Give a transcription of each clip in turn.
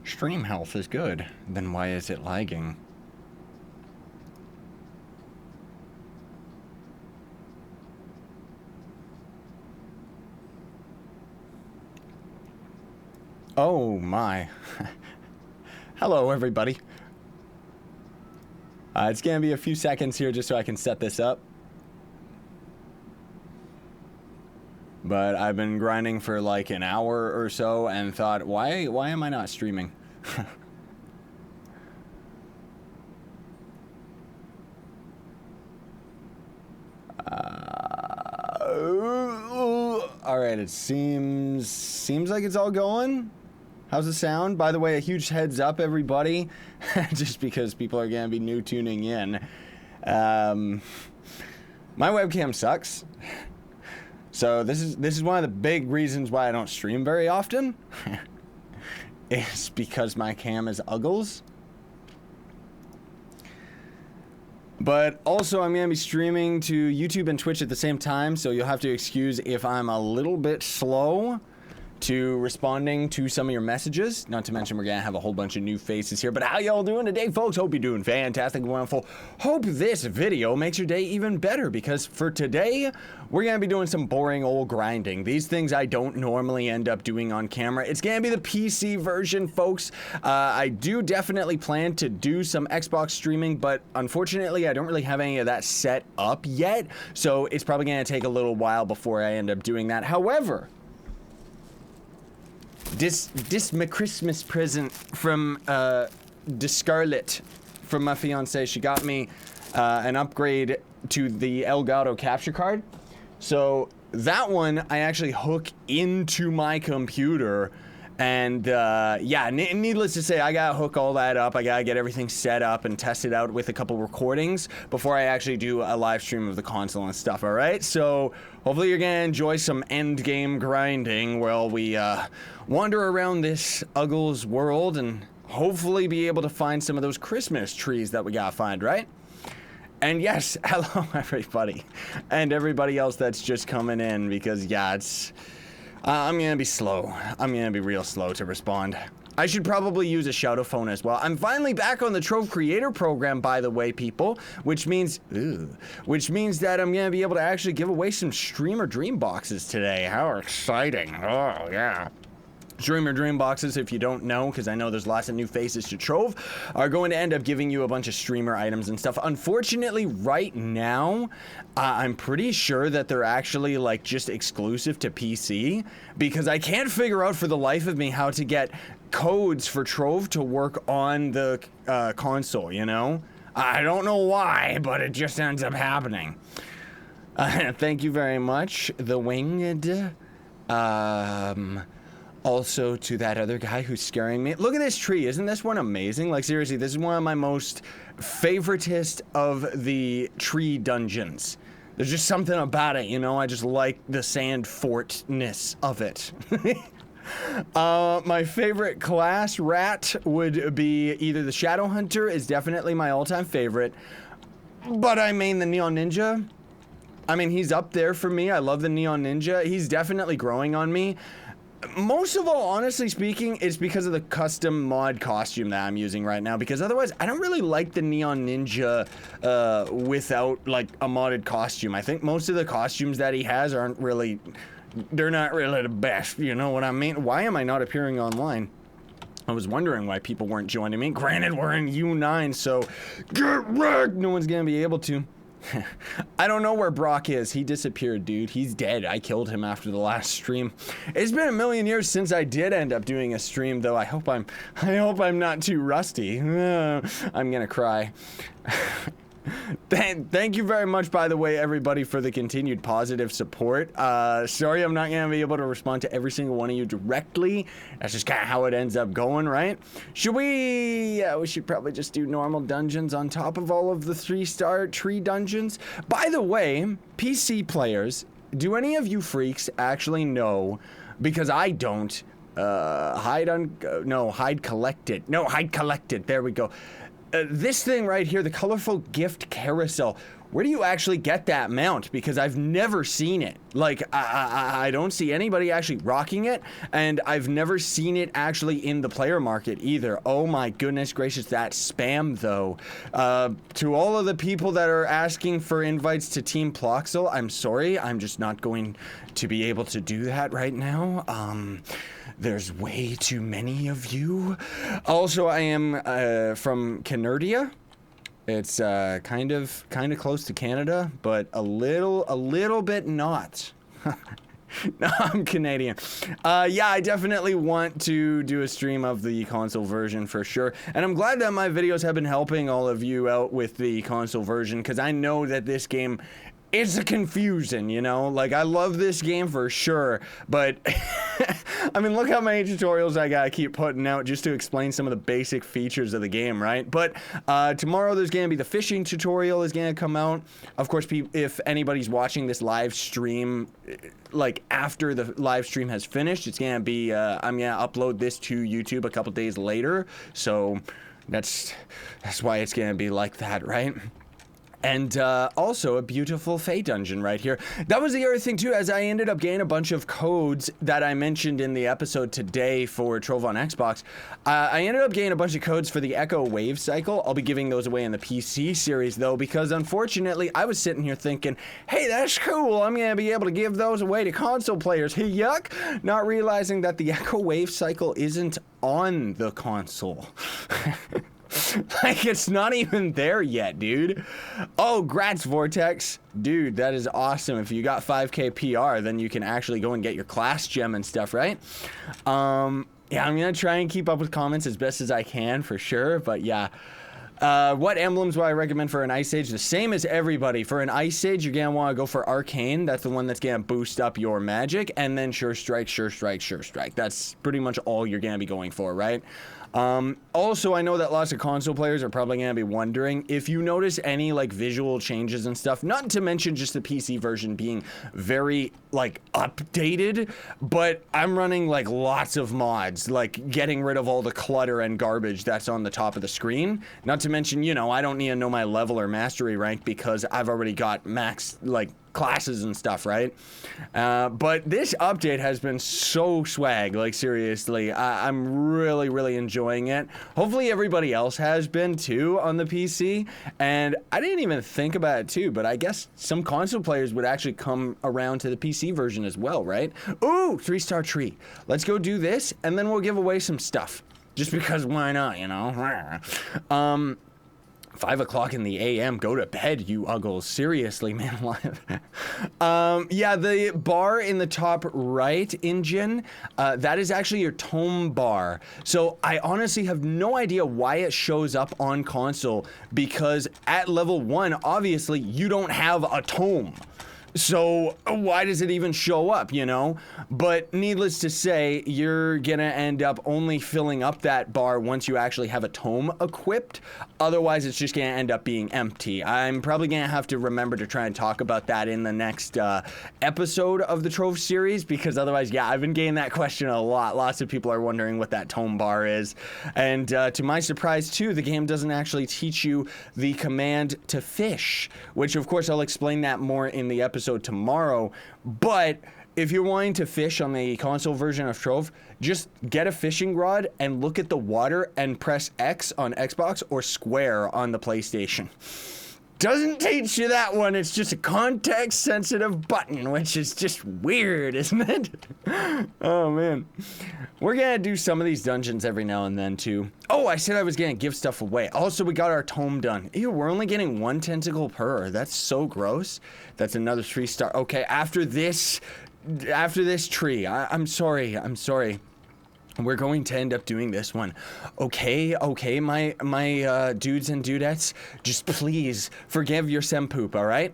Stream health is good. Then why is it lagging? Oh my. Hello everybody. It's gonna be a few seconds here just so I can set this up. But I've been grinding for like an hour or so and thought, why am I not streaming? All right, it seems like it's all going. How's the sound? By the way, a huge heads up, everybody, just because people are gonna be new tuning in. My webcam sucks. So this is one of the big reasons why I don't stream very often. It's because my cam is uggles. But also I'm going to be streaming to YouTube and Twitch at the same time, so you'll have to excuse if I'm a little bit slow to responding to some of your messages. Not to mention we're gonna have a whole bunch of new faces here. But how y'all doing today, folks? Hope you're doing fantastic and wonderful. Hope this video makes your day even better, because for today we're gonna be doing some boring old grinding. These things I don't normally end up doing on camera. It's gonna be the PC version, folks. I do definitely plan to do some Xbox streaming, but unfortunately I don't really have any of that set up yet, so it's probably gonna take a little while before I end up doing that. However, this my Christmas present from Scarlett, from my fiance. She got me an upgrade to the Elgato capture card. So that one I actually hook into my computer, and yeah, needless to say, I gotta hook all that up. I gotta get everything set up and test it out with a couple recordings before I actually do a live stream of the console and stuff. All right, so hopefully you're gonna enjoy some end game grinding while we wander around this Uggles world and hopefully be able to find some of those Christmas trees that we gotta find, right? And yes, hello everybody, and everybody else that's just coming in, because yeah, it's I'm gonna be slow. I'm gonna be real slow to respond. I should probably use a shadow phone as well. I'm finally back on the Trove creator program, by the way, people, which means that I'm gonna be able to actually give away some streamer dream boxes today. How exciting. Oh yeah. Streamer dream boxes, if you don't know, because I know there's lots of new faces to Trove, are going to end up giving you a bunch of streamer items and stuff. Unfortunately, right now, I'm pretty sure that they're actually like just exclusive to PC, because I can't figure out for the life of me how to get codes for Trove to work on the console, you know? I don't know why, but it just ends up happening. Thank you very much, The Winged. Also to that other guy who's scaring me. Look at this tree. Isn't this one amazing? Like, seriously, this is one of my most favoritist of the tree dungeons. There's just something about it, you know? I just like the sand fortness of it. My favorite class rat would be either the Shadow Hunter, is definitely my all-time favorite, but I main the Neon Ninja. I mean, he's up there for me. I love the Neon Ninja. He's definitely growing on me. Most of all, honestly speaking, it's because of the custom mod costume that I'm using right now, because otherwise I don't really like the Neon Ninja without like a modded costume. I think most of the costumes that he has aren't really, they're not really the best, you know what I mean? Why am I not appearing online? I was wondering why people weren't joining me. Granted, we're in U9, so get wrecked! No one's gonna be able to. I don't know where Brock is. He disappeared, dude. He's dead. I killed him after the last stream. It's been a million years since I did end up doing a stream, though. I hope I'm not too rusty. I'm gonna cry. Thank you very much, by the way, everybody, for the continued positive support. Sorry I'm not gonna be able to respond to every single one of you directly. That's just kind of how it ends up going, right? Should we? Yeah, we should probably just do normal dungeons on top of all of the 3-star tree dungeons. By the way, PC players, do any of you freaks actually know, because I don't, hide collected. No, hide collected. There we go. This thing right here, the colorful gift carousel. Where do you actually get that mount? Because I've never seen it. Like, I don't see anybody actually rocking it, and I've never seen it actually in the player market either. Oh my goodness gracious, that spam though. To all of the people that are asking for invites to Team Ploxel, I'm sorry, I'm just not going to be able to do that right now. There's way too many of you. Also, I am from Canardia. It's kind of close to Canada, but a little bit not. No, I'm Canadian. Yeah, I definitely want to do a stream of the console version for sure. And I'm glad that my videos have been helping all of you out with the console version, because I know that this game, it's a confusion, you know? Like, I love this game for sure, but I mean, look how many tutorials I gotta keep putting out just to explain some of the basic features of the game, right? But tomorrow there's gonna be the fishing tutorial is gonna come out. Of course, if anybody's watching this live stream, like after the live stream has finished, it's gonna be, I'm gonna upload this to YouTube a couple days later. So that's why it's gonna be like that, right? And also a beautiful Fey dungeon right here. That was the other thing too, as I ended up getting a bunch of codes that I mentioned in the episode today for Trove on Xbox. I ended up getting a bunch of codes for the Echo Wave Cycle. I'll be giving those away in the PC series though, because unfortunately I was sitting here thinking, hey, that's cool, I'm gonna be able to give those away to console players. Yuck! Not realizing that the Echo Wave Cycle isn't on the console. Like, it's not even there yet, dude. Oh, grats, Vortex. Dude, that is awesome. If you got 5k PR, then you can actually go and get your class gem and stuff, right? Yeah, I'm gonna try and keep up with comments as best as I can, for sure, but yeah. What emblems would I recommend for an Ice Age? The same as everybody. For an Ice Age, you're gonna want to go for Arcane. That's the one that's gonna boost up your magic, and then Sure Strike, Sure Strike, Sure Strike. That's pretty much all you're gonna be going for, right? Also, I know that lots of console players are probably gonna be wondering if you notice any like visual changes and stuff, not to mention just the PC version being very like updated, but I'm running like lots of mods, like getting rid of all the clutter and garbage that's on the top of the screen. Not to mention, you know, I don't need to know my level or mastery rank because I've already got max like classes and stuff, right? But this update has been so swag, like seriously. I'm really enjoying it. Hopefully everybody else has been too on the PC, and I didn't even think about it too, but I guess some console players would actually come around to the PC version as well, right? Ooh, 3-star tree. Let's go do this, and then we'll give away some stuff. Just because why not, you know? 5 o'clock in the AM, go to bed, you uggles. Seriously, man. Yeah, the bar in the top right, Engine, that is actually your tome bar. So I honestly have no idea why it shows up on console, because at level 1, obviously, you don't have a tome. So why does it even show up, you know? But needless to say, you're gonna end up only filling up that bar once you actually have a tome equipped. Otherwise, it's just gonna end up being empty. I'm probably gonna have to remember to try and talk about that in the next episode of the Trove series, because otherwise, yeah, I've been getting that question a lot. Lots of people are wondering what that tome bar is. And to my surprise too, the game doesn't actually teach you the command to fish, which of course I'll explain that more in the episode tomorrow. But if you're wanting to fish on the console version of Trove, just get a fishing rod and look at the water and press X on Xbox or square on the PlayStation. Doesn't teach you that one. It's just a context sensitive button, which is just weird, isn't it? Oh man. We're gonna do some of these dungeons every now and then too. Oh, I said I was gonna give stuff away. Also, we got our tome done. Ew, we're only getting 1 tentacle per. That's so gross. That's another 3-star. Okay, after this tree, I'm sorry. We're going to end up doing this one. Okay, my dudes and dudettes, just please forgive your sempoop, all right?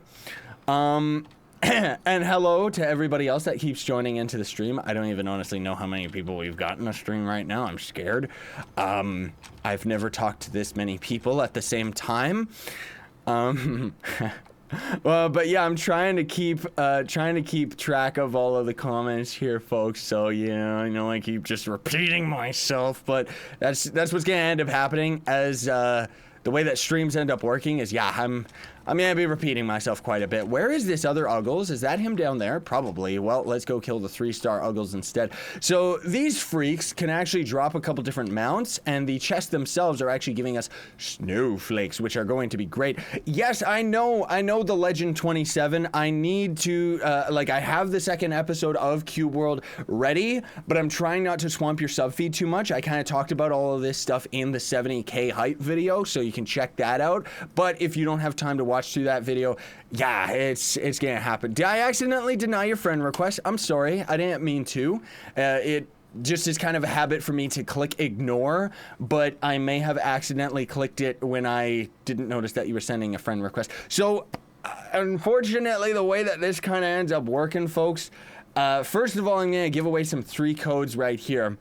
And hello to everybody else that keeps joining into the stream. I don't even honestly know how many people we've got in the stream right now. I'm scared. I've never talked to this many people at the same time. But yeah, I'm trying to keep track of all of the comments here, folks. So yeah, I know I keep just repeating myself, but that's what's gonna end up happening as the way that streams end up working is, yeah, I'm gonna be repeating myself quite a bit. Where is this other Uggles? Is that him down there? Probably. Well, let's go kill the 3-star Uggles instead. So these freaks can actually drop a couple different mounts, and the chests themselves are actually giving us snowflakes, which are going to be great. Yes, I know the Legend 27. I need to, I have the second episode of Cube World ready, but I'm trying not to swamp your sub feed too much. I kind of talked about all of this stuff in the 70K hype video, so you can check that out. But if you don't have time to watch through that video, yeah, it's gonna happen. Did I accidentally deny your friend request? I'm sorry, I didn't mean to. It just is kind of a habit for me to click ignore, but I may have accidentally clicked it when I didn't notice that you were sending a friend request. So unfortunately, the way that this kind of ends up working, folks, first of all, I'm gonna give away some 3 codes right here.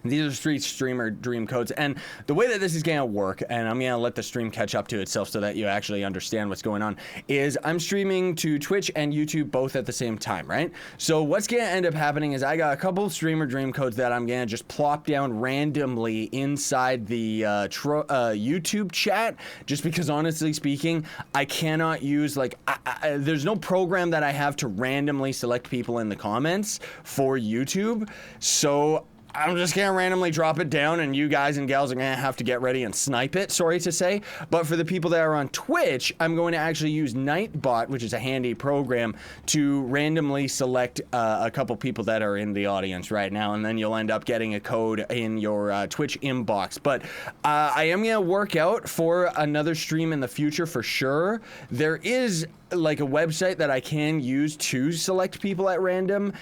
These are 3 streamer dream codes, and the way that this is gonna work, and I'm gonna let the stream catch up to itself so that you actually understand what's going on, is I'm streaming to Twitch and YouTube both at the same time, right? So what's gonna end up happening is I got a couple streamer dream codes that I'm gonna just plop down randomly inside the YouTube chat, just because honestly speaking, I cannot use, like, there's no program that I have to randomly select people in the comments for YouTube, so I'm just gonna randomly drop it down, and you guys and gals are gonna have to get ready and snipe it, sorry to say. But for the people that are on Twitch, I'm going to actually use Nightbot, which is a handy program, to randomly select a couple people that are in the audience right now, and then you'll end up getting a code in your Twitch inbox. But I am gonna work out for another stream in the future for sure. There is like a website that I can use to select people at random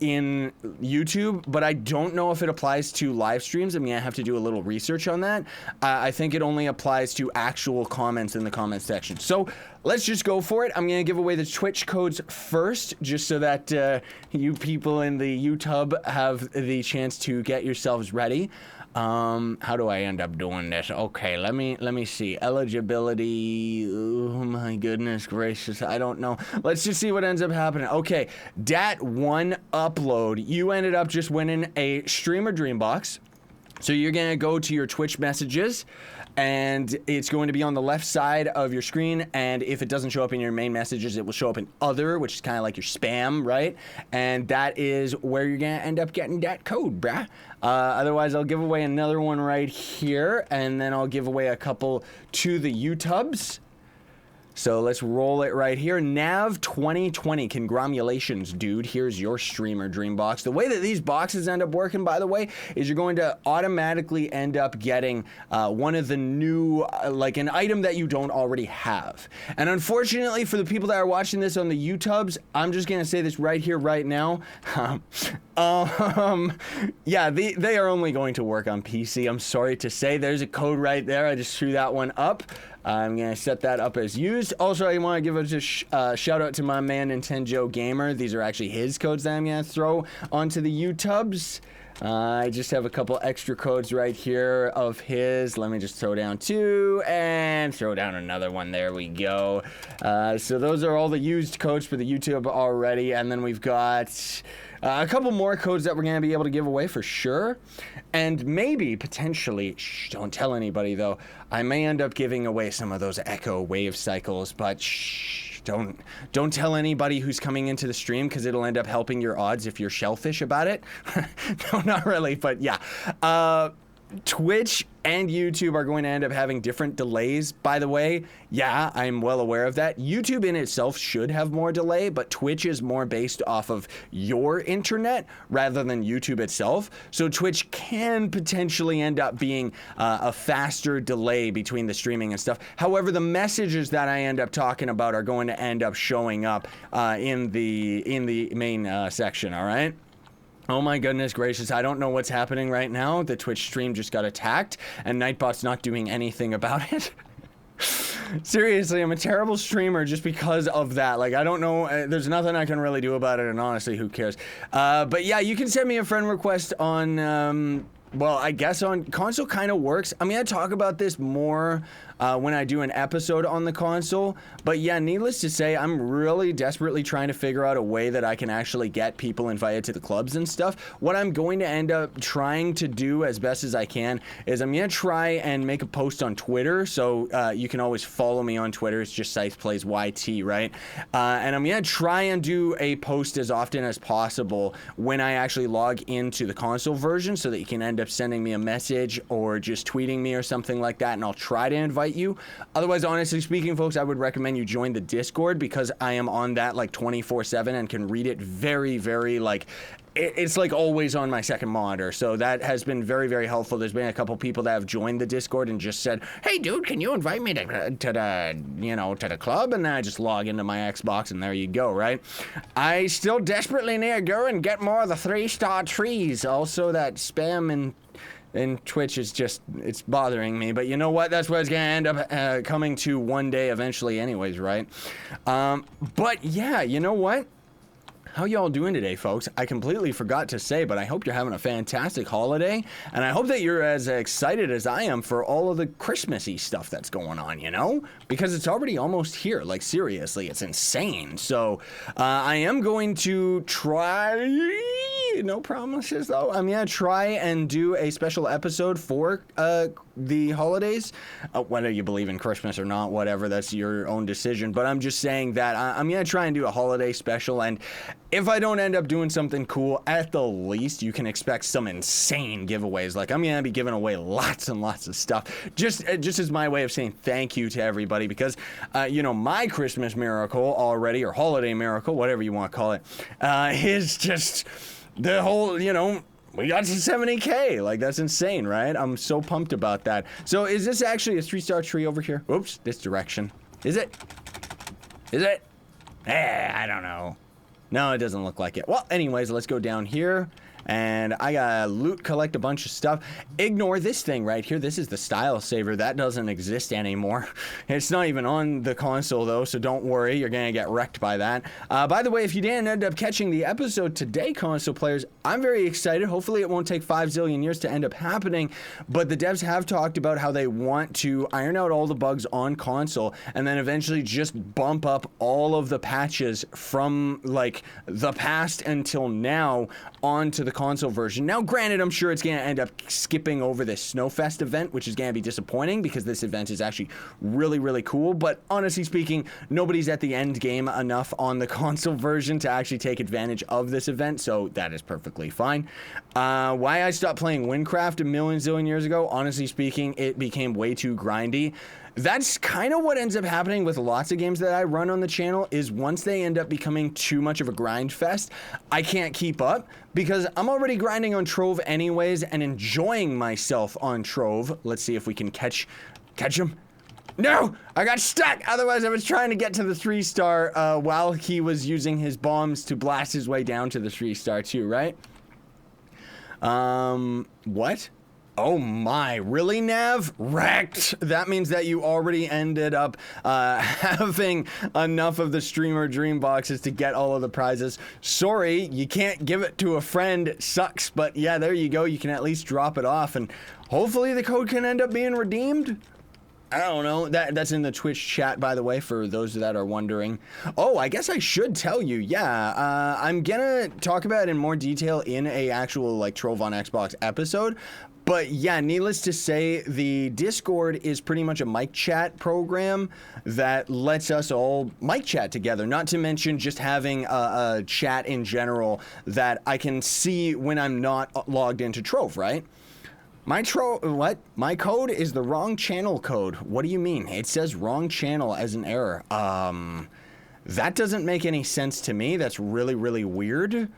in YouTube, but I don't know if it applies to live streams. I'm gonna have to do a little research on that. I think it only applies to actual comments in the comment section. So let's just go for it. I'm gonna give away the Twitch codes first, just so that you people in the YouTube have the chance to get yourselves ready. How do I end up doing this? Okay, let me see. Eligibility. Oh my goodness gracious, I don't know. Let's just see what ends up happening. Okay, Dat1 upload. You ended up just winning a streamer dream box. So you're gonna go to your Twitch messages, and it's going to be on the left side of your screen, and if it doesn't show up in your main messages, it will show up in other, which is kind of like your spam, right? And that is where you're gonna end up getting that code, bruh. Otherwise, I'll give away another one right here, and then I'll give away a couple to the YouTubes. So let's roll it right here. Nav 2020, congratulations, dude. Here's your streamer dream box. The way that these boxes end up working, by the way, is you're going to automatically end up getting one of the new, like an item that you don't already have. And unfortunately, for the people that are watching this on the YouTubes, I'm just gonna say this right here, right now. Yeah, they are only going to work on PC. I'm sorry to say. There's a code right there. I just threw that one up. I'm gonna set that up as used. Also, I want to give a shout out to my man Nintendo Gamer. These are actually his codes that I'm gonna throw onto the YouTubes. I just have a couple extra codes right here of his. Let me just throw down 2 and throw down another one. There we go. So those are all the used codes for the YouTube already, and then we've got a couple more codes that we're going to be able to give away for sure. And maybe, potentially, shh, don't tell anybody though, I may end up giving away some of those Echo Wave Cycles, but shh, don't tell anybody who's coming into the stream, because it'll end up helping your odds if you're shellfish about it. No, not really, but yeah. Twitch and YouTube are going to end up having different delays, by the way. Yeah, I'm well aware of that. YouTube in itself should have more delay, but Twitch is more based off of your internet rather than YouTube itself. So Twitch can potentially end up being a faster delay between the streaming and stuff. However, the messages that I end up talking about are going to end up showing up in the main section, all right? Oh my goodness gracious, I don't know what's happening right now. The Twitch stream just got attacked, and Nightbot's not doing anything about it. Seriously, I'm a terrible streamer just because of that. Like, I don't know, there's nothing I can really do about it, and honestly, who cares? But yeah, you can send me a friend request on well, I guess on console kind of works. I mean, I talk about this more when I do an episode on the console. But yeah, needless to say, I'm really desperately trying to figure out a way that I can actually get people invited to the clubs and stuff. What I'm going to end up trying to do as best as I can is I'm going to try and make a post on Twitter. So you can always follow me on Twitter. It's just Scythe Plays YT, right? And I'm going to try and do a post as often as possible when I actually log into the console version so that you can end up sending me a message or just tweeting me or something like that, and I'll try to invite you. Otherwise, honestly speaking, folks, I would recommend you join the Discord, because I am on that like 24/7 and can read it very, very like it's like always on my second monitor. So that has been very, very helpful. There's been a couple people that have joined the Discord and just said, hey dude, can you invite me to the club? And then I just log into my Xbox and there you go, right? I still desperately need to go and get more of the 3-star trees. Also, that spam and Twitch is just, it's bothering me. But you know what? That's what it's going to end up coming to one day eventually anyways, right? But yeah, you know what? How y'all doing today, folks? I completely forgot to say, but I hope you're having a fantastic holiday, and I hope that you're as excited as I am for all of the Christmassy stuff that's going on, you know? Because it's already almost here. Like, seriously, it's insane. So, I am going to try, no promises though, I'm gonna try and do a special episode for the holidays. Whether you believe in Christmas or not, whatever, that's your own decision. But I'm just saying that I'm gonna try and do a holiday special, and if I don't end up doing something cool, at the least you can expect some insane giveaways. Like, I'm gonna be giving away lots and lots of stuff, just as my way of saying thank you to everybody, because you know, my Christmas miracle already, or holiday miracle, whatever you want to call it, is just the whole, you know, we got to 70K. Like, that's insane, right? I'm so pumped about that. So is this actually a 3-star tree over here? Oops, this direction. Is it? Is it? I don't know. No, it doesn't look like it. Well, anyways, let's go down here. And I gotta loot, collect a bunch of stuff. Ignore this thing right here. This is the style saver. That doesn't exist anymore. It's not even on the console though, so don't worry. You're gonna get wrecked by that. By the way, if you didn't end up catching the episode today, console players, I'm very excited. Hopefully it won't take 5 zillion years to end up happening, but the devs have talked about how they want to iron out all the bugs on console and then eventually just bump up all of the patches from like the past until now onto the console version. Now, granted, I'm sure it's going to end up skipping over this Snowfest event, which is going to be disappointing because this event is actually really, really cool. But honestly speaking, nobody's at the end game enough on the console version to actually take advantage of this event, so that is perfectly fine. Why I stopped playing Windcraft a million zillion years ago, honestly speaking, it became way too grindy. That's kind of what ends up happening with lots of games that I run on the channel, is once they end up becoming too much of a grind fest, I can't keep up because I'm already grinding on Trove anyways and enjoying myself on Trove. Let's see if we can catch him. No! I got stuck! Otherwise, I was trying to get to the 3-star while he was using his bombs to blast his way down to the 3-star too, right? What? Oh my, really, Nav? Wrecked! That means that you already ended up having enough of the streamer dream boxes to get all of the prizes. Sorry, you can't give it to a friend. Sucks, but yeah, there you go. You can at least drop it off, and hopefully the code can end up being redeemed. I don't know. That's in the Twitch chat, by the way, for those that are wondering. Oh, I guess I should tell you. Yeah, I'm gonna talk about it in more detail in a actual like Trove on Xbox episode. But yeah, needless to say, the Discord is pretty much a mic chat program that lets us all mic chat together. Not to mention just having a chat in general that I can see when I'm not logged into Trove, right? My code is the wrong channel code. What do you mean? It says wrong channel as an error. That doesn't make any sense to me. That's really, really weird.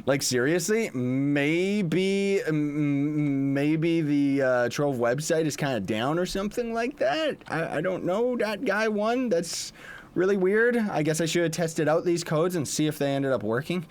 Like, seriously? Maybe the Trove website is kind of down or something like that. I don't know. That guy won. That's really weird. I guess I should have tested out these codes and see if they ended up working.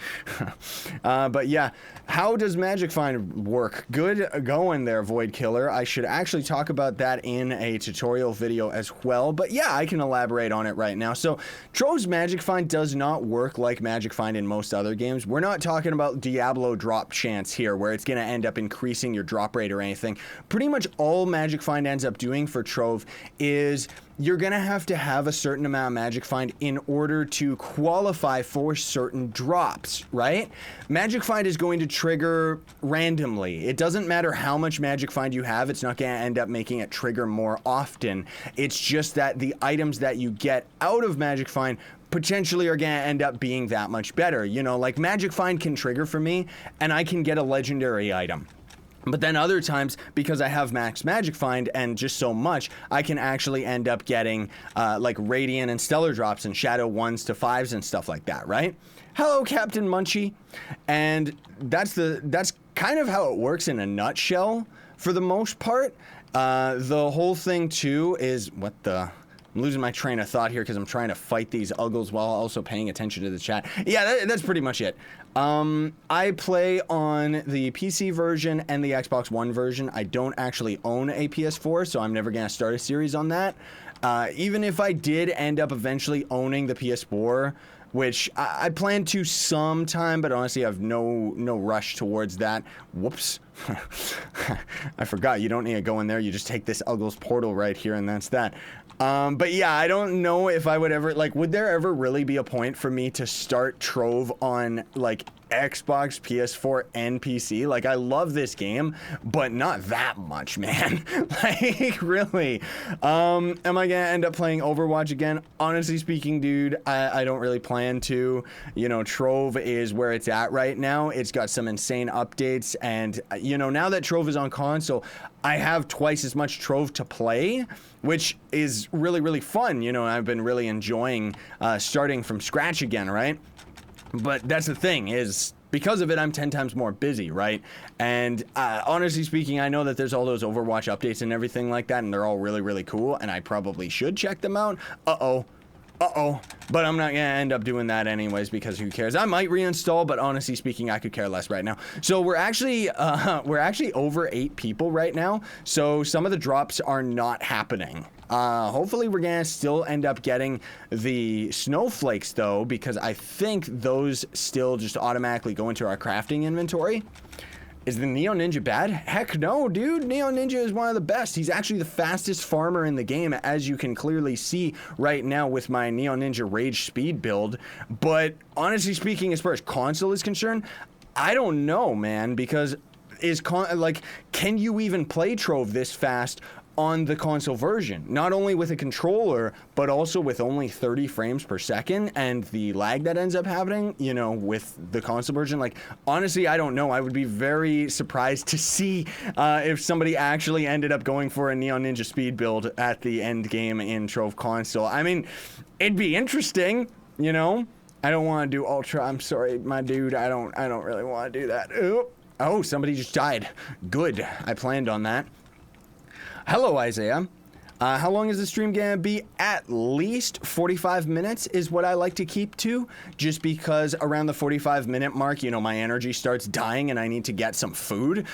But yeah, how does Magic Find work? Good going there, Void Killer. I should actually talk about that in a tutorial video as well. But yeah, I can elaborate on it right now. So Trove's Magic Find does not work like Magic Find in most other games. We're not talking about Diablo drop chance here, where it's going to end up increasing your drop rate or anything. Pretty much all Magic Find ends up doing for Trove is you're going to have a certain amount of Magic Find in order to qualify for certain drops, right? Magic Find is going to trigger randomly. It doesn't matter how much Magic Find you have. It's not going to end up making it trigger more often. It's just that the items that you get out of Magic Find potentially are going to end up being that much better. You know, like Magic Find can trigger for me and I can get a legendary item. But then other times, because I have max Magic Find and just so much, I can actually end up getting like Radiant and Stellar drops and Shadow 1s to 5s and stuff like that, right? Hello, Captain Munchie. And that's kind of how it works in a nutshell for the most part. The whole thing too is I'm losing my train of thought here because I'm trying to fight these uggles while also paying attention to the chat. Yeah, that's pretty much it. I play on the PC version and the Xbox One version. I don't actually own a PS4, so I'm never going to start a series on that. Even if I did end up eventually owning the PS4, which I plan to sometime, but honestly I have no rush towards that. Whoops. I forgot, you don't need to go in there. You just take this Uggles portal right here and that's that. But yeah, I don't know if I would ever, like, would there ever really be a point for me to start Trove on, like, Xbox, PS4, and PC? Like, I love this game, but not that much, man. Like, really. Am I gonna end up playing Overwatch again? Honestly speaking, dude, I don't really plan to. You know, Trove is where it's at right now. It's got some insane updates, and, you know, now that Trove is on console, I have twice as much Trove to play, which is really, really fun. You know, I've been really enjoying starting from scratch again, right? But that's the thing, is because of it, I'm 10 times more busy, right? And honestly speaking, I know that there's all those Overwatch updates and everything like that, and they're all really, really cool, and I probably should check them out. But I'm not gonna end up doing that anyways, because who cares? I might reinstall, but honestly speaking, I could care less right now. So we're actually over 8 people right now, so some of the drops are not happening. Hopefully we're gonna still end up getting the snowflakes though, because I think those still just automatically go into our crafting inventory. Is the Neo Ninja bad? Heck no, dude. Neo Ninja is one of the best. He's actually the fastest farmer in the game, as you can clearly see right now with my Neo Ninja Rage speed build. But honestly speaking, as far as console is concerned, I don't know, man, because can you even play Trove this fast on the console version? Not only with a controller, but also with only 30 frames per second and the lag that ends up happening, you know, with the console version. Like, honestly, I don't know. I would be very surprised to see if somebody actually ended up going for a Neon Ninja speed build at the end game in Trove console. I mean, it'd be interesting, you know? I don't want to do Ultra. I'm sorry, my dude. I don't really want to do that. Oh, somebody just died. Good. I planned on that. Hello, Isaiah. How long is the stream gonna be? At least 45 minutes is what I like to keep to, just because around the 45-minute mark, you know, my energy starts dying and I need to get some food.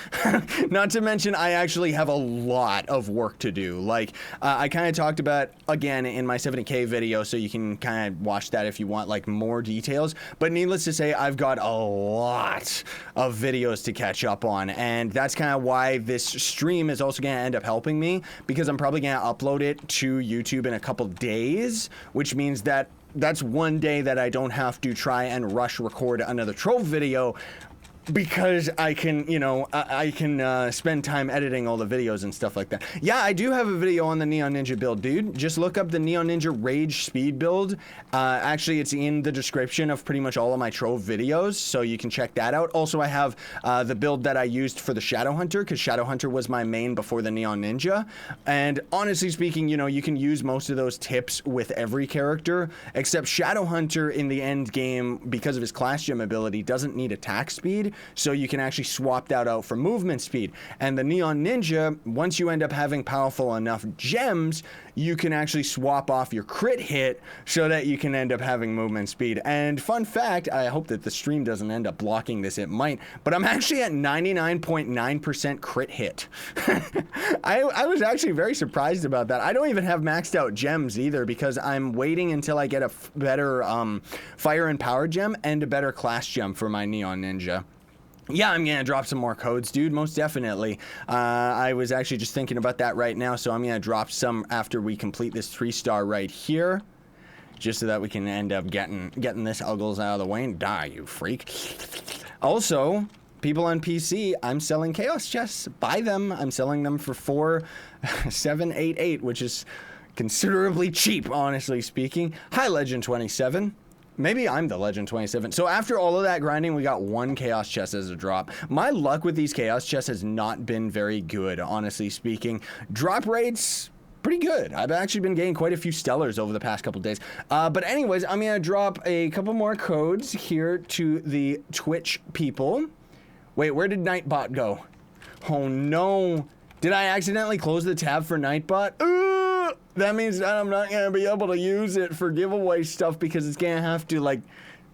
Not to mention, I actually have a lot of work to do. Like, I kind of talked about, again, in my 70K video, so you can kind of watch that if you want, like, more details. But needless to say, I've got a lot of videos to catch up on, and that's kind of why this stream is also gonna end up helping me, because I'm probably gonna upload it to YouTube in a couple days, which means that that's one day that I don't have to try and rush record another Trove video, because I can, you know, I can spend time editing all the videos and stuff like that. Yeah, I do have a video on the Neon Ninja build, dude. Just look up the Neon Ninja Rage speed build. Actually, it's in the description of pretty much all of my Trove videos, so you can check that out. Also, I have the build that I used for the Shadow Hunter, because Shadow Hunter was my main before the Neon Ninja. And honestly speaking, you know, you can use most of those tips with every character, except Shadow Hunter in the end game, because of his class gem ability, doesn't need attack speed. so you can actually swap that out for movement speed. And the Neon Ninja, once you end up having powerful enough gems, you can actually swap off your crit hit so that you can end up having movement speed. And fun fact, I hope that the stream doesn't end up blocking this, it might, but I'm actually at 99.9% crit hit. I was actually very surprised about that. I don't even have maxed out gems either because I'm waiting until I get a better fire and power gem and a better class gem for my Neon Ninja. Yeah, I'm gonna drop some more codes, dude, most definitely. I was actually just thinking about that right now, so I'm gonna drop some after we complete this 3-star right here, just so that we can end up getting this Uggles out of the way and die, you freak. Also, people on PC, I'm selling Chaos Chests. Buy them. I'm selling them for 4,788, which is considerably cheap, honestly speaking. Hi, Legend 27. Maybe I'm the Legend 27. So after all of that grinding, we got 1 Chaos Chest as a drop. My luck with these Chaos Chests has not been very good, honestly speaking. Drop rates, pretty good. I've actually been getting quite a few Stellars over the past couple days. But anyways, I'm going to drop a couple more codes here to the Twitch people. Wait, where did Nightbot go? Oh no. Did I accidentally close the tab for Nightbot? That means that I'm not going to be able to use it for giveaway stuff because it's going to have to, like,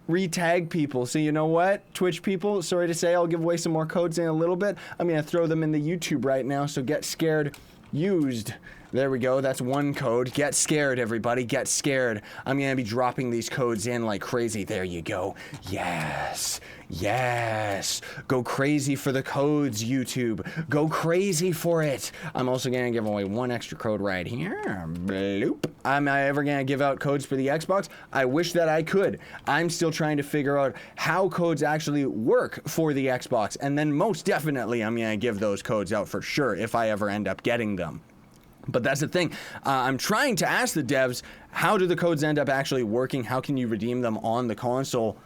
re-tag people. So you know what, Twitch people, sorry to say, I'll give away some more codes in a little bit. I'm going to throw them in the YouTube right now, so get scared used. There we go. That's 1 code. Get scared, everybody. Get scared. I'm going to be dropping these codes in like crazy. There you go. Yes. Yes. Go crazy for the codes, YouTube. Go crazy for it. I'm also going to give away 1 extra code right here. Bloop. Am I ever going to give out codes for the Xbox? I wish that I could. I'm still trying to figure out how codes actually work for the Xbox. And then most definitely I'm going to give those codes out for sure if I ever end up getting them. But that's the thing. I'm trying to ask the devs, how do the codes end up actually working? How can you redeem them on the console?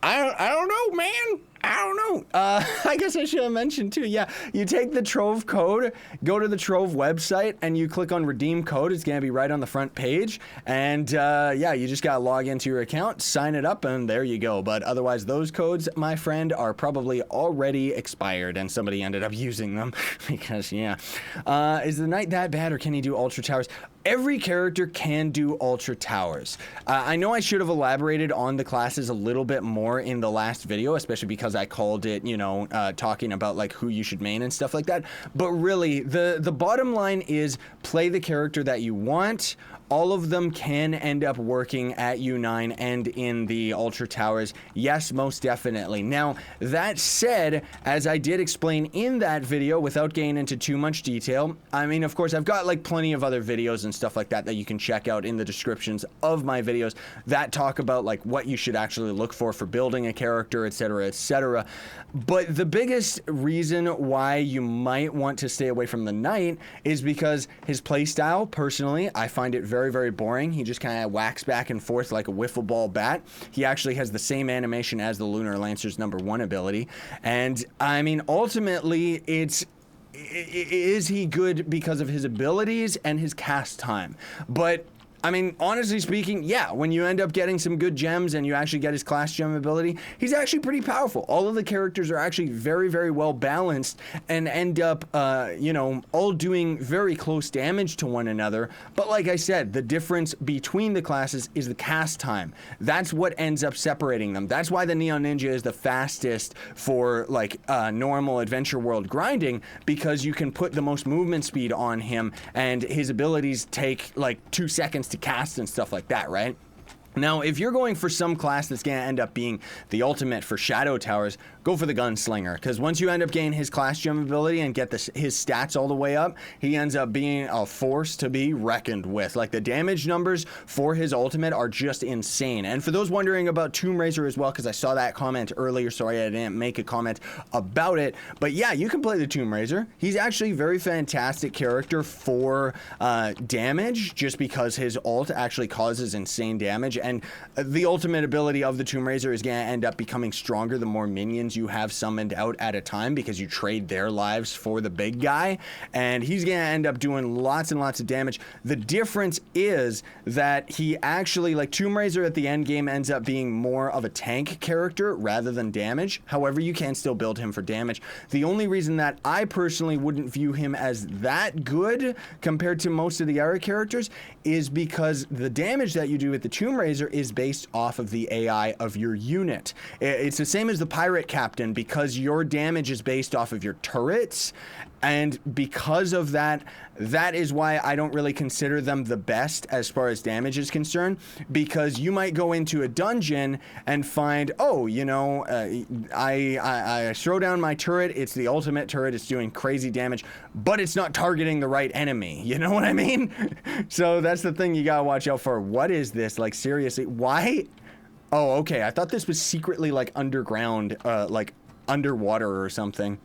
I don't know, man. I don't know. I guess I should have mentioned too. Yeah, you take the Trove code, go to the Trove website, and you click on redeem code. It's going to be right on the front page. And yeah, you just got to log into your account, sign it up, and there you go. But otherwise, those codes, my friend, are probably already expired, and somebody ended up using them because, yeah. Is the knight that bad, or can he do Ultra Towers? Every character can do Ultra Towers. I know I should have elaborated on the classes a little bit more in the last video, especially because I called it, you know, talking about like who you should main and stuff like that. But really, the bottom line is play the character that you want. All of them can end up working at U9 and in the Ultra Towers. Yes, most definitely. Now, that said, as I did explain in that video without getting into too much detail, I mean, of course, I've got like plenty of other videos and stuff like that that you can check out in the descriptions of my videos that talk about like what you should actually look for building a character, etc., etc. But the biggest reason why you might want to stay away from the Knight is because his playstyle, personally, I find it very, very boring. He just kind of whacks back and forth like a wiffle ball bat. He actually has the same animation as the Lunar Lancer's #1 ability. And I mean, ultimately, is he good because of his abilities and his cast time? But I mean, honestly speaking, yeah, when you end up getting some good gems and you actually get his class gem ability, he's actually pretty powerful. All of the characters are actually very, very well balanced and end up, you know, all doing very close damage to one another. But like I said, the difference between the classes is the cast time. That's what ends up separating them. That's why the Neon Ninja is the fastest for like normal adventure world grinding, because you can put the most movement speed on him and his abilities take like 2 seconds to cast and stuff like that, right? Now, if you're going for some class that's going to end up being the ultimate for Shadow Towers, go for the Gunslinger, because once you end up getting his class gem ability and get his stats all the way up, he ends up being a force to be reckoned with. Like, the damage numbers for his ultimate are just insane. And for those wondering about Tomb Raiser as well, because I saw that comment earlier, sorry I didn't make a comment about it, but yeah, you can play the Tomb Raiser. He's actually a very fantastic character for damage, just because his ult actually causes insane damage, And the ultimate ability of the Tomb Raiser is going to end up becoming stronger the more minions you have summoned out at a time, because you trade their lives for the big guy, and he's going to end up doing lots and lots of damage. The difference is that he actually, like, Tomb Raiser at the end game ends up being more of a tank character rather than damage. However, you can still build him for damage. The only reason that I personally wouldn't view him as that good compared to most of the other characters is because the damage that you do with the Tomb Raiser is based off of the AI of your unit. It's the same as the pirate captain, because your damage is based off of your turrets, and because of that, that is why I don't really consider them the best as far as damage is concerned, because you might go into a dungeon and find, oh, you know, I throw down my turret, it's the ultimate turret, it's doing crazy damage, but it's not targeting the right enemy. You know what I mean? So that's the thing you gotta watch out for. What is this? Like, seriously, why? Oh, okay, I thought this was secretly, like, underground, like, underwater or something.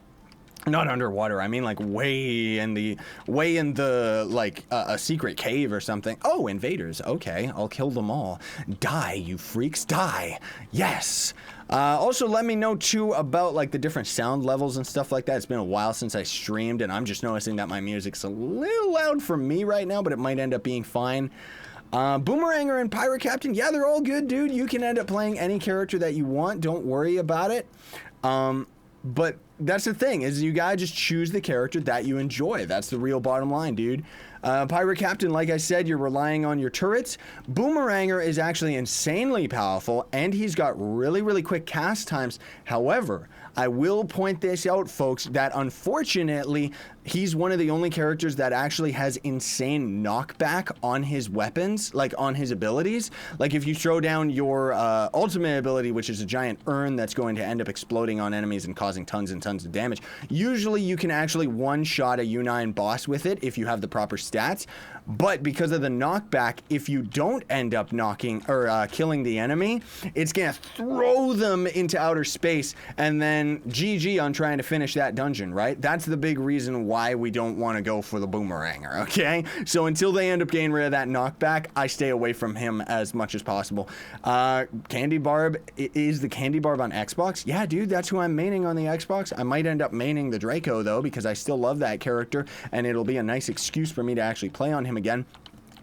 Not underwater, I mean, like, way in the, like, a secret cave or something. Oh, invaders, okay, I'll kill them all. Die, you freaks, die. Yes. Also, let me know, too, about, like, the different sound levels and stuff like that. It's been a while since I streamed, and I'm just noticing that my music's a little loud for me right now, but it might end up being fine. Boomeranger and Pirate Captain, yeah, they're all good, dude. You can end up playing any character that you want. Don't worry about it. But that's the thing, is you gotta just choose the character that you enjoy. That's the real bottom line, dude. Pirate Captain, like I said, you're relying on your turrets. Boomeranger is actually insanely powerful, and he's got really, really quick cast times. However, I will point this out, folks, that unfortunately, he's one of the only characters that actually has insane knockback on his weapons, like on his abilities. Like, if you throw down your ultimate ability, which is a giant urn that's going to end up exploding on enemies and causing tons and tons of damage, usually you can actually one-shot a U9 boss with it if you have the proper stats. But because of the knockback, if you don't end up knocking or killing the enemy, it's gonna throw them into outer space, and then GG on trying to finish that dungeon, right? That's the big reason why we don't want to go for the Boomeranger, okay? So until they end up getting rid of that knockback, I stay away from him as much as possible. Candy Barb, is the Candy Barb on Xbox? Yeah, dude, that's who I'm maining on the Xbox. I might end up maining the Draco, though, because I still love that character, and it'll be a nice excuse for me to actually play on him again.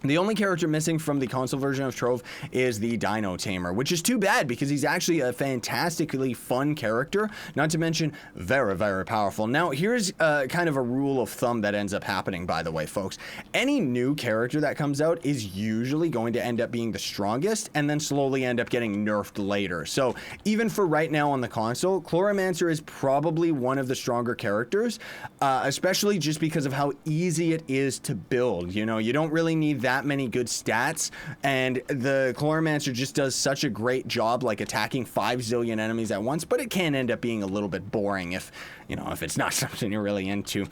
The only character missing from the console version of Trove is the Dino Tamer, which is too bad because he's actually a fantastically fun character, not to mention very, very powerful. Now, here's kind of a rule of thumb that ends up happening, by the way, folks. Any new character that comes out is usually going to end up being the strongest and then slowly end up getting nerfed later. So even for right now on the console, Chloromancer is probably one of the stronger characters, especially just because of how easy it is to build. You know, you don't really need that many good stats, and the Chloromancer just does such a great job, like, attacking 5 zillion enemies at once, but it can end up being a little bit boring if, you know, if it's not something you're really into.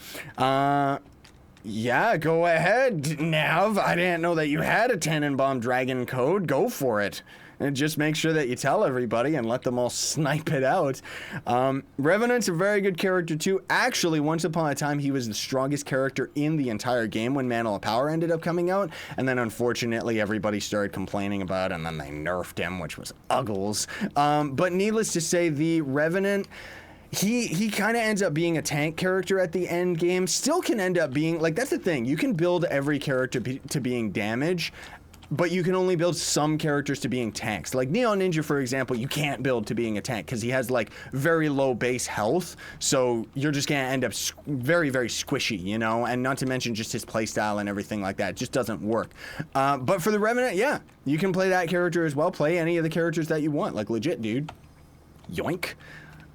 Yeah, go ahead, Nav. I didn't know that you had a Tannenbaum Dragon code. Go for it. And just make sure that you tell everybody and let them all snipe it out. Revenant's a very good character too. Actually, once upon a time, he was the strongest character in the entire game when Mantle of Power ended up coming out. And then unfortunately, everybody started complaining about it, and then they nerfed him, which was uggles. But needless to say, the Revenant, he kind of ends up being a tank character at the end game. Still can end up being, like, that's the thing. You can build every character to being damage, but you can only build some characters to being tanks. Like Neon Ninja, for example, you can't build to being a tank because he has, like, very low base health. So you're just going to end up very, very squishy, you know? And not to mention just his playstyle and everything like that. It just doesn't work. But for the Revenant, yeah, you can play that character as well. Play any of the characters that you want. Like, legit, dude. Yoink.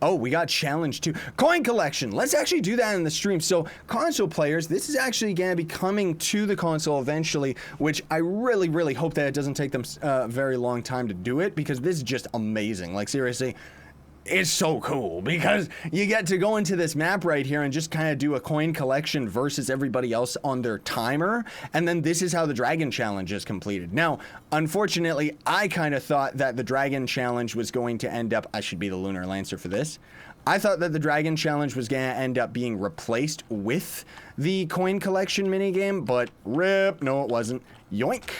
Oh, we got challenge too. Coin collection. Let's actually do that in the stream. So console players, this is actually going to be coming to the console eventually, which I really, really hope that it doesn't take them a very long time to do it, because this is just amazing. Like, seriously, it's so cool because you get to go into this map right here and just kind of do a coin collection versus everybody else on their timer. And then this is how the Dragon Challenge is completed. Now, unfortunately, I kind of thought that the Dragon Challenge was going to end up, I should be the Lunar Lancer for this. I thought that the Dragon Challenge was going to end up being replaced with the coin collection minigame, but rip, no, it wasn't. Yoink.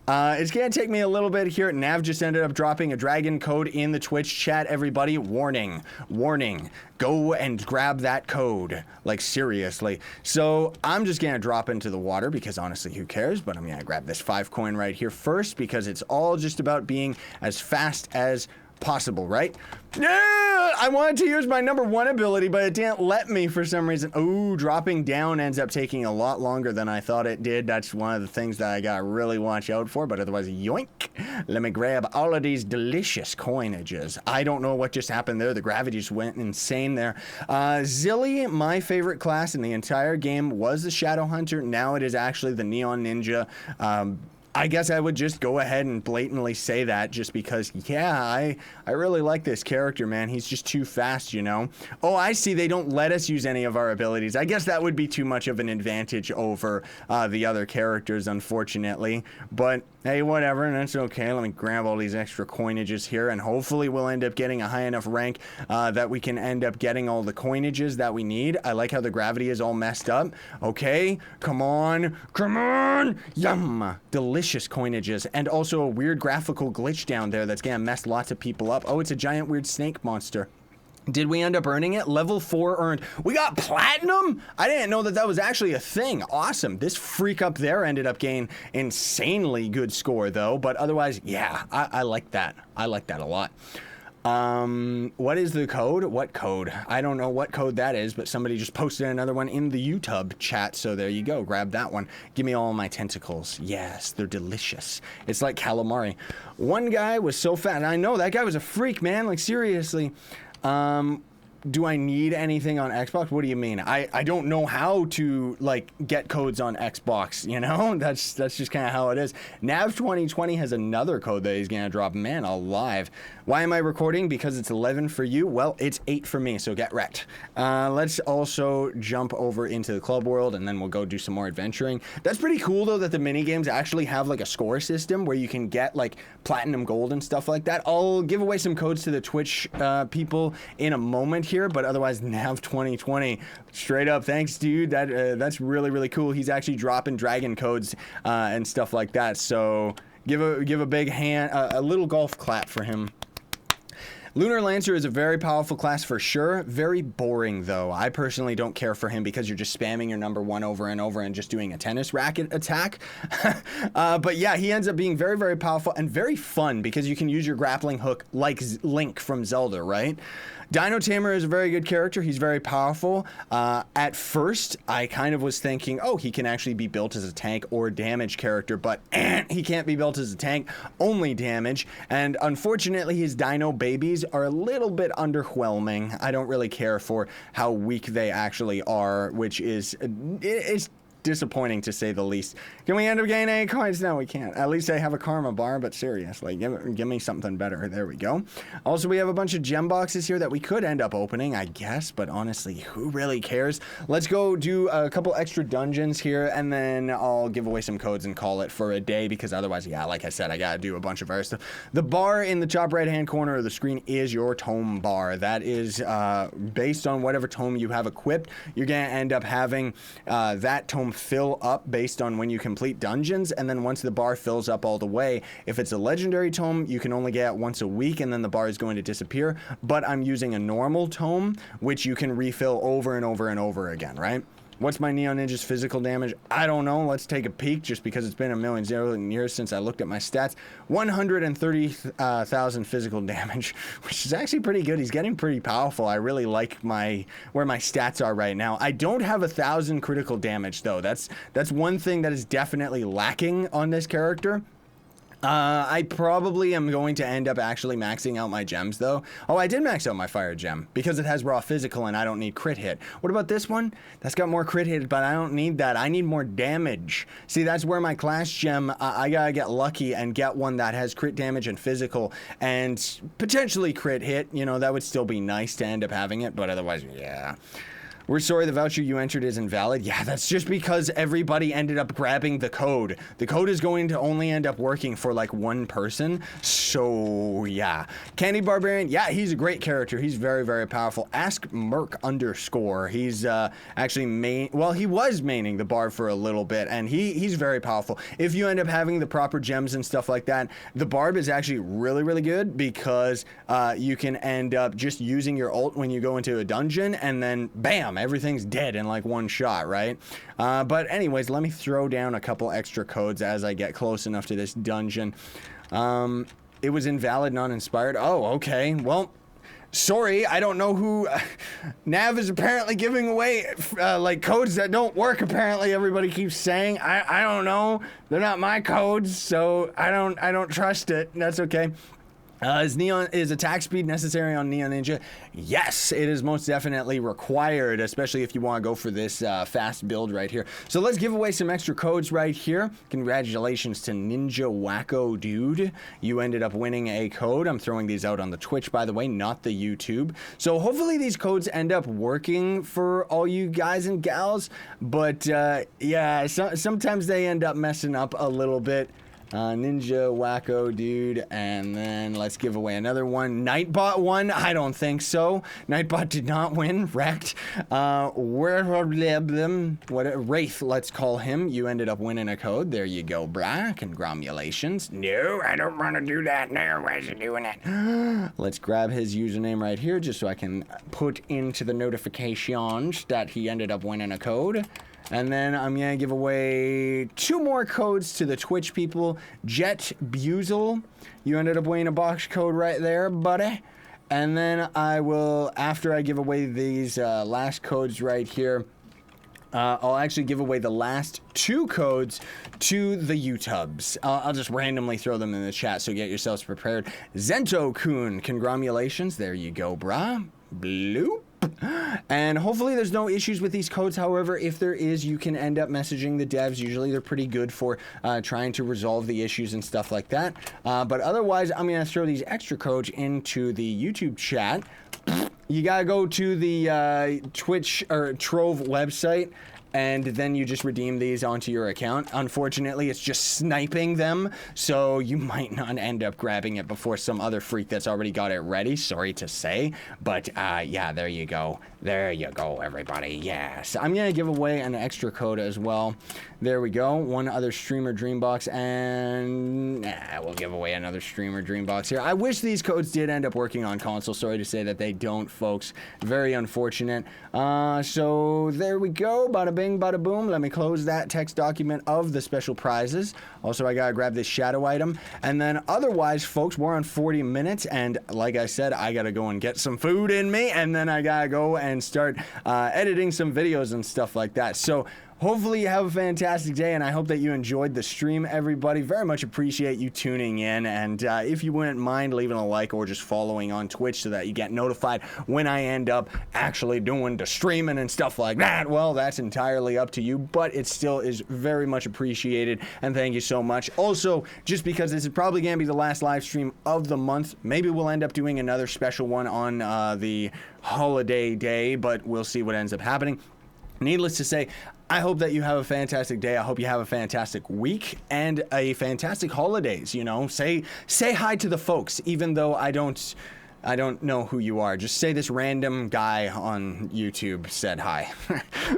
It's gonna take me a little bit here. Nav just ended up dropping a dragon code in the Twitch chat, everybody. Warning, warning. Go and grab that code. Like, seriously. So, I'm just gonna drop into the water because honestly, who cares? But I'm gonna grab this 5 coin right here first because it's all just about being as fast as possible, right? Yeah, I wanted to use my number 1 ability, but it didn't let me for some reason. Ooh, dropping down ends up taking a lot longer than I thought it did. That's one of the things that I gotta really watch out for, but otherwise, yoink. Let me grab all of these delicious coinages. I don't know what just happened there. The gravity just went insane there. Zilly, my favorite class in the entire game was the Shadow Hunter. Now it is actually the Neon Ninja. I guess I would just go ahead and blatantly say that just because, yeah, I really like this character, man. He's just too fast, you know? Oh, I see. They don't let us use any of our abilities. I guess that would be too much of an advantage over the other characters, unfortunately. But, hey, whatever. That's okay. Let me grab all these extra coinages here, and hopefully we'll end up getting a high enough rank that we can end up getting all the coinages that we need. I like how the gravity is all messed up. Okay, come on. Come on. Yum. Delicious coinages, and also a weird graphical glitch down there that's gonna mess lots of people up. Oh, it's a giant weird snake monster. Did we end up earning it? Level 4 earned. We got platinum? I didn't know that that was actually a thing. Awesome. This freak up there ended up getting insanely good score though, but otherwise, yeah, I like that. I like that a lot. What is the code? What code? I don't know what code that is, but somebody just posted another one in the YouTube chat, so there you go. Grab that one. Give me all my tentacles. Yes, they're delicious. It's like calamari. One guy was so fat, and I know that guy was a freak, man. Like, seriously. Do I need anything on Xbox? What do you mean? I don't know how to, like, get codes on Xbox, you know? That's just kind of how it is. Nav 2020 has another code that he's gonna drop. Man alive. Why am I recording? Because it's 11 for you? Well, it's 8 for me, so get wrecked. Let's also jump over into the club world, and then we'll go do some more adventuring. That's pretty cool, though, that the minigames actually have, like, a score system where you can get, like, platinum gold and stuff like that. I'll give away some codes to the Twitch people in a moment here, but otherwise, Nav 2020, straight up, thanks, dude. That's really, really cool. He's actually dropping dragon codes and stuff like that, so give a big hand, a little golf clap for him. Lunar Lancer is a very powerful class for sure. Very boring, though. I personally don't care for him because you're just spamming your number 1 over and over and just doing a tennis racket attack. But yeah, he ends up being very, very powerful and very fun because you can use your grappling hook like Link from Zelda, right? Dino Tamer is a very good character. He's very powerful. At first, I kind of was thinking, oh, he can actually be built as a tank or damage character, but he can't be built as a tank, only damage. And unfortunately, his dino babies are a little bit underwhelming. I don't really care for how weak they actually are, which is it's disappointing to say the least. Can we end up getting any coins? No, we can't. At least I have a karma bar, but seriously, give me something better. There we go. Also, we have a bunch of gem boxes here that we could end up opening, I guess, but honestly, who really cares? Let's go do a couple extra dungeons here, and then I'll give away some codes and call it for a day, because otherwise, yeah, like I said, I gotta do a bunch of other stuff. The bar in the top right-hand corner of the screen is your tome bar. That is based on whatever tome you have equipped. You're gonna end up having that tome fill up based on when you complete dungeons, and then once the bar fills up all the way, if it's a legendary tome, you can only get it once a week, and then the bar is going to disappear. But I'm using a normal tome, which you can refill over and over and over again, right? What's my Neon Ninja's physical damage? I don't know. Let's take a peek, just because it's been a million years since I looked at my stats. 130,000 physical damage, which is actually pretty good. He's getting pretty powerful. I really like where my stats are right now. I don't have 1,000 critical damage, though. That's one thing that is definitely lacking on this character. I probably am going to end up actually maxing out my gems, though. Oh, I did max out my fire gem because it has raw physical and I don't need crit hit. What about this one? That's got more crit hit, but I don't need that. I need more damage. See, that's where my class gem, I gotta get lucky and get one that has crit damage and physical and potentially crit hit. You know, that would still be nice to end up having it, but otherwise, yeah. We're sorry the voucher you entered is invalid. Yeah, that's just because everybody ended up grabbing the code. The code is going to only end up working for like one person. So yeah. Candy Barbarian, yeah, he's a great character. He's very, very powerful. Ask Merc _. He's actually he was maining the Barb for a little bit, and he's very powerful. If you end up having the proper gems and stuff like that, the Barb is actually really, really good because you can end up just using your ult when you go into a dungeon, and then bam, everything's dead in like one shot, right? But anyways, let me throw down a couple extra codes as I get close enough to this dungeon. It was invalid, not inspired. Oh, okay. Well, sorry, I don't know who. Nav is apparently giving away like codes that don't work. Apparently, everybody keeps saying. I don't know. They're not my codes, so I don't trust it. That's okay. Is attack speed necessary on Neon Ninja? Yes, it is most definitely required, especially if you want to go for this fast build right here. So let's give away some extra codes right here. Congratulations to Ninja Wacko Dude. You ended up winning a code. I'm throwing these out on the Twitch, by the way, not the YouTube. So hopefully these codes end up working for all you guys and gals. But yeah, sometimes they end up messing up a little bit. Ninja Wacko Dude, and then let's give away another one. Nightbot won? I don't think so. Nightbot did not win. Wrecked. Wraith, let's call him. You ended up winning a code. There you go, brah. Congratulations. No, I don't want to do that. No, why is he doing it? Let's grab his username right here just so I can put into the notifications that he ended up winning a code. And then I'm going to give away 2 more codes to the Twitch people. Jet Buzel, you ended up winning a box code right there, buddy. And then I will, after I give away these last codes right here, I'll actually give away the last 2 codes to the YouTubes. I'll just randomly throw them in the chat, so get yourselves prepared. Zento-kun, congratulations. There you go, brah. Bloop. And hopefully there's no issues with these codes. However, if there is, you can end up messaging the devs. Usually they're pretty good for trying to resolve the issues and stuff like that. But otherwise, I'm going to throw these extra codes into the YouTube chat. You got to go to the Twitch or Trove website, and then you just redeem these onto your account. Unfortunately, it's just sniping them, so you might not end up grabbing it before some other freak that's already got it ready. Sorry to say, but yeah, there you go. There you go, everybody. Yes, I'm gonna give away an extra code as well. There we go. One other streamer Dreambox, and we'll give away another streamer Dreambox here. I wish these codes did end up working on console. Sorry to say that they don't, folks. Very unfortunate. So there we go. Bada bing, bada boom. Let me close that text document of the special prizes. Also, I gotta grab this shadow item. And then otherwise, folks, we're on 40 minutes. And like I said, I gotta go and get some food in me. And then I gotta go and start editing some videos and stuff like that. So hopefully you have a fantastic day, and I hope that you enjoyed the stream, everybody. Very much appreciate you tuning in, and if you wouldn't mind leaving a like or just following on Twitch so that you get notified when I end up actually doing the streaming and stuff like that, well, that's entirely up to you, but it still is very much appreciated, and thank you so much. Also, just because this is probably going to be the last live stream of the month, maybe we'll end up doing another special one on the holiday day, but we'll see what ends up happening. Needless to say, I hope that you have a fantastic day. I hope you have a fantastic week and a fantastic holidays. You know, say hi to the folks, even though I don't know who you are. Just say this random guy on YouTube said hi.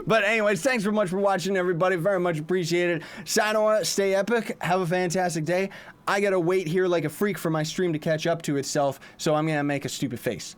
But anyways, thanks very much for watching, everybody. Very much appreciated. Sayonara, stay epic. Have a fantastic day. I gotta wait here like a freak for my stream to catch up to itself, so I'm gonna make a stupid face.